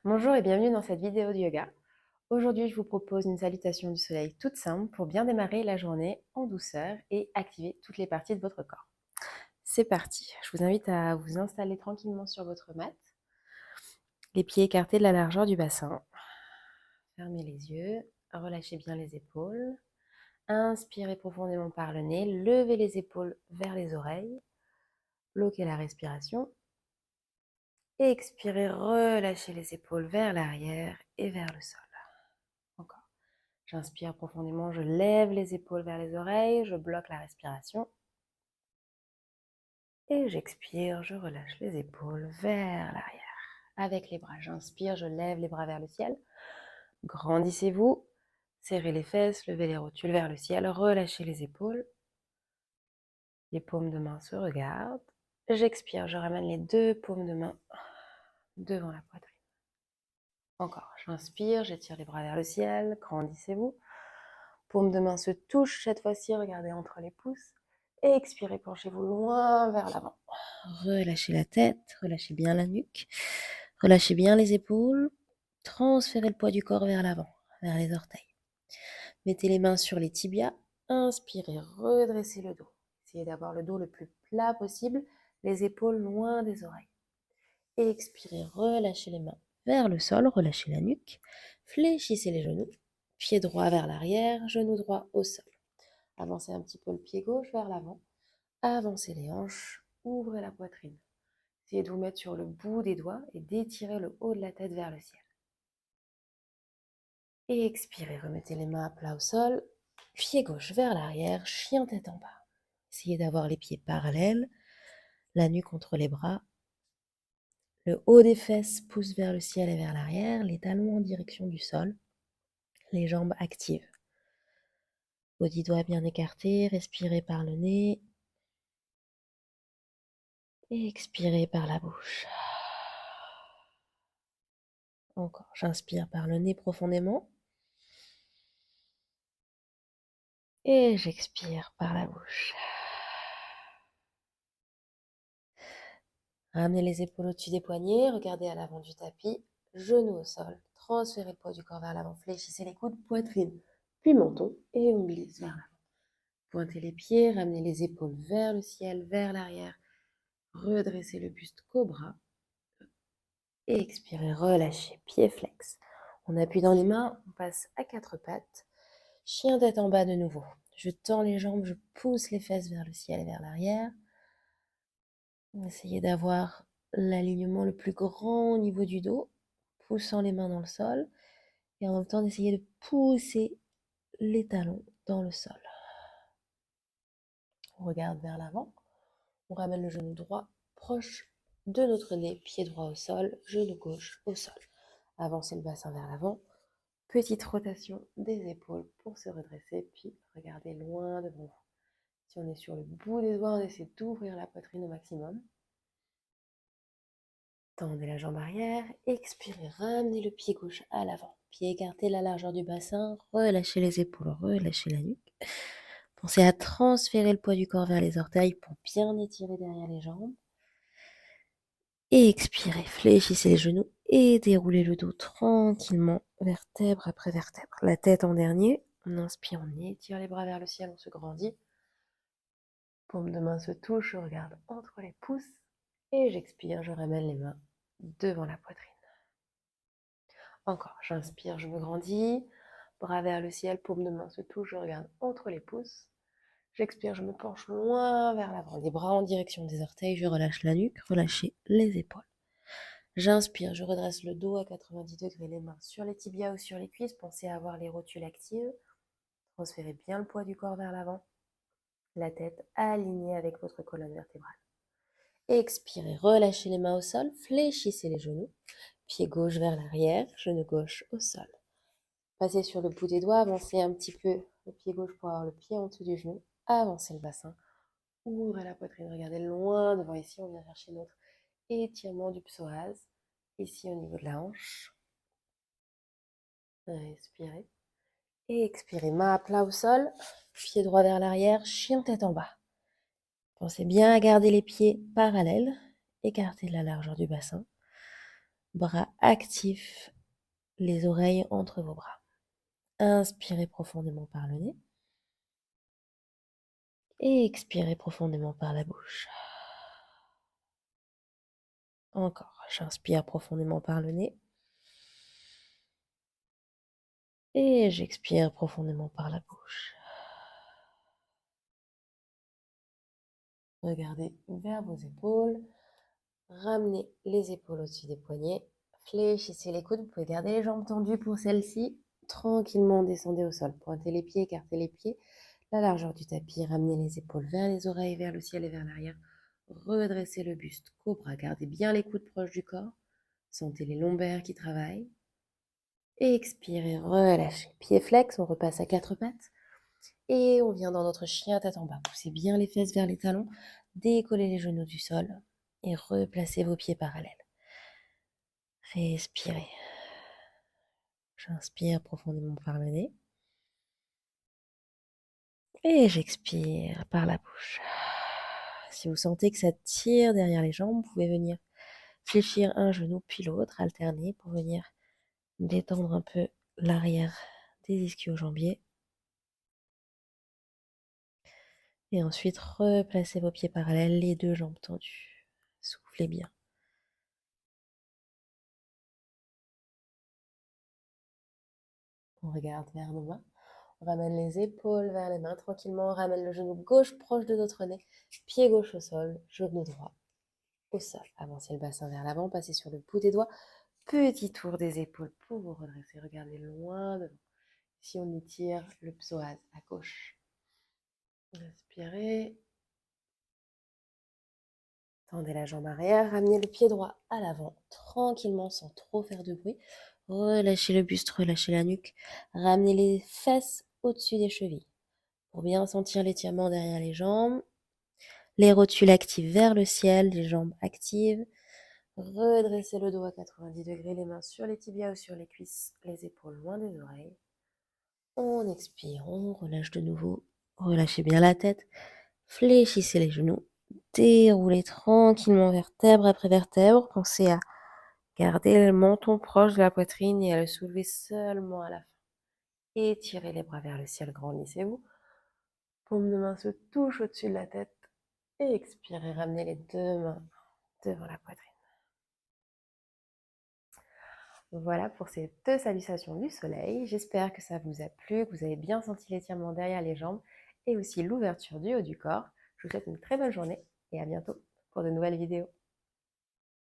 Bonjour et bienvenue dans cette vidéo de yoga. Aujourd'hui, je vous propose une salutation du soleil toute simple pour bien démarrer la journée en douceur et activer toutes les parties de votre corps. C'est parti, je vous invite à vous installer tranquillement sur votre mat, les pieds écartés de la largeur du bassin. Fermez les yeux, relâchez bien les épaules. Inspirez profondément par le nez, levez les épaules vers les oreilles, bloquez la respiration. Expirez, relâchez les épaules vers l'arrière et vers le sol. Encore. J'inspire profondément, je lève les épaules vers les oreilles, je bloque la respiration. Et j'expire, je relâche les épaules vers l'arrière. Avec les bras, j'inspire, je lève les bras vers le ciel. Grandissez-vous, serrez les fesses, levez les rotules vers le ciel, relâchez les épaules. Les paumes de main se regardent. J'expire, je ramène les deux paumes de main devant la poitrine. Encore, j'inspire, j'étire les bras vers le ciel, grandissez-vous. Paumes de main se touchent, cette fois-ci, regardez entre les pouces. Et expirez, penchez-vous loin vers l'avant. Relâchez la tête, relâchez bien la nuque, relâchez bien les épaules. Transférez le poids du corps vers l'avant, vers les orteils. Mettez les mains sur les tibias. Inspirez, redressez le dos. Essayez d'avoir le dos le plus plat possible, les épaules loin des oreilles. Et expirez, relâchez les mains vers le sol, relâchez la nuque. Fléchissez les genoux, pied droit vers l'arrière, genou droit au sol. Avancez un petit peu le pied gauche vers l'avant. Avancez les hanches, ouvrez la poitrine. Essayez de vous mettre sur le bout des doigts et d'étirer le haut de la tête vers le ciel. Et expirez, remettez les mains à plat au sol, pied gauche vers l'arrière, chien tête en bas. Essayez d'avoir les pieds parallèles, la nuque contre les bras. Le haut des fesses pousse vers le ciel et vers l'arrière, les talons en direction du sol, les jambes actives. Vos 10 doigts bien écartés, respirez par le nez et expirez par la bouche. Encore, j'inspire par le nez profondément et j'expire par la bouche. Ramenez les épaules au-dessus des poignets, regardez à l'avant du tapis, genoux au sol, transférez le poids du corps vers l'avant, fléchissez les coudes, poitrine, puis menton et on glisse vers l'avant. Pointez les pieds, ramenez les épaules vers le ciel, vers l'arrière, redressez le buste cobra et expirez, relâchez, pied flex. On appuie dans les mains, on passe à quatre pattes, chien tête en bas de nouveau. Je tends les jambes, je pousse les fesses vers le ciel et vers l'arrière. Essayez d'avoir l'alignement le plus grand au niveau du dos, poussant les mains dans le sol, et en même temps d'essayer de pousser les talons dans le sol. On regarde vers l'avant, on ramène le genou droit proche de notre nez, pied droit au sol, genou gauche au sol. Avancez le bassin vers l'avant, petite rotation des épaules pour se redresser, puis regardez loin devant vous. Si on est sur le bout des doigts, on essaie d'ouvrir la poitrine au maximum. Tendez la jambe arrière, expirez, ramenez le pied gauche à l'avant. Pied écarté, la largeur du bassin, relâchez les épaules, relâchez la nuque. Pensez à transférer le poids du corps vers les orteils pour bien étirer derrière les jambes. Et expirez, fléchissez les genoux et déroulez le dos tranquillement, vertèbre après vertèbre. La tête en dernier. On inspire, on étire les bras vers le ciel, on se grandit. Paume de main se touche, je regarde entre les pouces. Et j'expire, je ramène les mains devant la poitrine. Encore, j'inspire, je me grandis. Bras vers le ciel, paume de main se touche, je regarde entre les pouces. J'expire, je me penche loin vers l'avant. Les bras en direction des orteils, je relâche la nuque, relâchez les épaules. J'inspire, je redresse le dos à 90 degrés, les mains sur les tibias ou sur les cuisses. Pensez à avoir les rotules actives. Transférez bien le poids du corps vers l'avant. La tête alignée avec votre colonne vertébrale. Expirez, relâchez les mains au sol, fléchissez les genoux. Pied gauche vers l'arrière, genou gauche au sol. Passez sur le bout des doigts, avancez un petit peu le pied gauche pour avoir le pied en dessous du genou. Avancez le bassin, ouvrez la poitrine, regardez loin devant. Ici, on vient chercher notre étirement du psoas. Ici, au niveau de la hanche. Respirez. Et expirez, main à plat au sol, pied droit vers l'arrière, chien tête en bas. Pensez bien à garder les pieds parallèles, écartez la largeur du bassin. Bras actifs, les oreilles entre vos bras. Inspirez profondément par le nez. Et expirez profondément par la bouche. Encore, j'inspire profondément par le nez. Et j'expire profondément par la bouche. Regardez vers vos épaules. Ramenez les épaules au-dessus des poignets. Fléchissez les coudes. Vous pouvez garder les jambes tendues pour celle-ci. Tranquillement, descendez au sol. Pointez les pieds, écartez les pieds. La largeur du tapis. Ramenez les épaules vers les oreilles, vers le ciel et vers l'arrière. Redressez le buste. Cobra. Gardez bien les coudes proches du corps. Sentez les lombaires qui travaillent. Expirez, relâchez. Pieds flex, on repasse à quatre pattes. Et on vient dans notre chien tête en bas. Poussez bien les fesses vers les talons. Décollez les genoux du sol. Et replacez vos pieds parallèles. Respirez. J'inspire profondément par le nez. Et j'expire par la bouche. Si vous sentez que ça tire derrière les jambes, vous pouvez venir fléchir un genou puis l'autre, alterner pour venir détendre un peu l'arrière des ischio-jambiers. Et ensuite, replacez vos pieds parallèles, les deux jambes tendues. Soufflez bien. On regarde vers nos mains. On ramène les épaules vers les mains tranquillement. On ramène le genou gauche proche de notre nez. Pied gauche au sol, genou droit au sol. Avancez le bassin vers l'avant, passez sur le bout des doigts. Petit tour des épaules pour vous redresser. Regardez loin devant. Si on étire le psoas à gauche. Respirez. Tendez la jambe arrière, ramenez le pied droit à l'avant, tranquillement, sans trop faire de bruit. Relâchez le buste, relâchez la nuque. Ramenez les fesses au-dessus des chevilles. Pour bien sentir l'étirement derrière les jambes. Les rotules actives vers le ciel, les jambes actives. Redressez le dos à 90 degrés, les mains sur les tibias ou sur les cuisses, les épaules loin des oreilles. On expire, on relâche de nouveau. Relâchez bien la tête. Fléchissez les genoux. Déroulez tranquillement vertèbre après vertèbre. Pensez à garder le menton proche de la poitrine et à le soulever seulement à la fin. Étirez les bras vers le ciel, grandissez-vous. Paume de main se touche au-dessus de la tête. Et expirez, ramenez les deux mains devant la poitrine. Voilà pour ces deux salutations du soleil. J'espère que ça vous a plu, que vous avez bien senti l'étirement derrière les jambes et aussi l'ouverture du haut du corps. Je vous souhaite une très bonne journée et à bientôt pour de nouvelles vidéos.